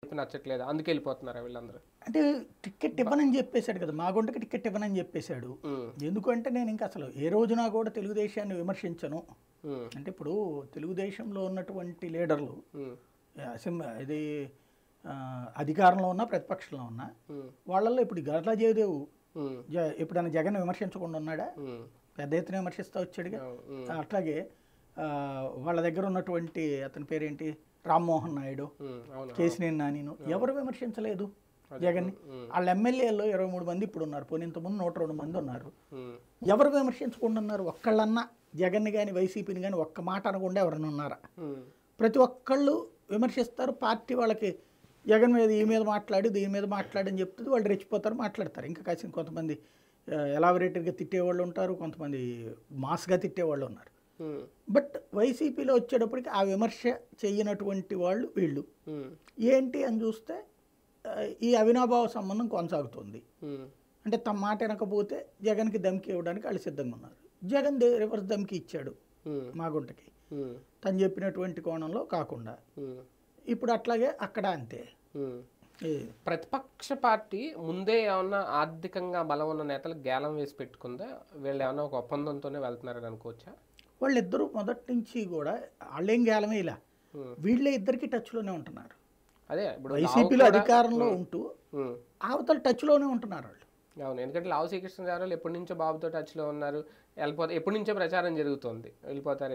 నచ్చట్లేదు అందుకే వెళ్ళిపోతున్నారా వీళ్ళందరూ? అంటే టికెట్ ఇవ్వనని చెప్పేశాడు కదా, మా గుంటకి టికెట్ ఇవ్వనని చెప్పేశాడు. ఎందుకంటే నేను ఇంకా అసలు ఏ రోజున కూడా తెలుగుదేశాన్ని విమర్శించను. అంటే ఇప్పుడు తెలుగుదేశంలో ఉన్నటువంటి లీడర్లు ఇది అధికారంలో ఉన్నా ప్రతిపక్షంలో ఉన్నా వాళ్ళల్లో ఇప్పుడు గల్లా జయదేవ్ ఎప్పుడైనా జగన్ విమర్శించకుండా ఉన్నాడా? పెద్ద ఎత్తున విమర్శిస్తూ వచ్చాడుగా. అట్లాగే వాళ్ళ దగ్గర ఉన్నటువంటి అతని పేరేంటి రామ్మోహన్ నాయుడు, కేసినేని నానిను ఎవరు విమర్శించలేదు జగన్ని. వాళ్ళ ఎమ్మెల్యేల్లో 23 మంది ఇప్పుడు ఉన్నారు, పోనీ ఇంతకుముందు 102 మంది ఉన్నారు. ఎవరు విమర్శించకుండా ఉన్నారు? ఒక్కళ్ళన్నా జగన్ని కానీ వైసీపీని కానీ ఒక్క మాట అనకుండా ఎవరైనా ఉన్నారా? ప్రతి ఒక్కళ్ళు విమర్శిస్తారు. పార్టీ వాళ్ళకి జగన్ మీద ఈ మీద మాట్లాడి దీని మీద మాట్లాడని చెప్తుంది, వాళ్ళు రెచ్చిపోతారు, మాట్లాడతారు. ఇంకా కాసిన కొంతమంది ఎలాబరేటర్గా తిట్టేవాళ్ళు ఉంటారు, కొంతమంది మాస్గా తిట్టేవాళ్ళు ఉన్నారు. బట్ వైసీపీలో వచ్చేటప్పటికి ఆ విమర్శ చెయ్యనటువంటి వాళ్ళు వీళ్ళు ఏంటి అని చూస్తే ఈ అవినాభావ సంబంధం కొనసాగుతుంది. అంటే తమ మాట వినకపోతే జగన్కి ధమ్కి ఇవ్వడానికి వాళ్ళు సిద్ధంగా ఉన్నారు. జగన్ రివర్స్ ధమ్కి ఇచ్చాడు మాగుంటకి, తను చెప్పినటువంటి కోణంలో కాకుండా. ఇప్పుడు అట్లాగే అక్కడ అంతే. ప్రతిపక్ష పార్టీ ముందే ఏమన్నా ఆర్థికంగా బలం ఉన్న నేతలకు గేలం వేసి పెట్టుకుందా? వీళ్ళు ఏమన్నా ఒక ఒప్పందంతోనే వెళ్తున్నారని అనుకోవచ్చా? వాళ్ళిద్దరూ మొదటి నుంచి కూడా వాళ్ళేం గేలమే ఇలా, వీళ్ళే ఇద్దరికి టచ్లోనే ఉంటున్నారు. అదే ఇప్పుడు వైసీపీలో అధికారంలో ఉంటూ అవతల టచ్లోనే ఉంటున్నారు వాళ్ళు. అవును, ఎందుకంటే లావు శ్రీకృష్ణదేవరాయలు ఎప్పటి నుంచో బాబుతో టచ్లో ఉన్నారు, వెళ్ళిపోతే ఎప్పటి నుంచో ప్రచారం జరుగుతుంది వెళ్ళిపోతారు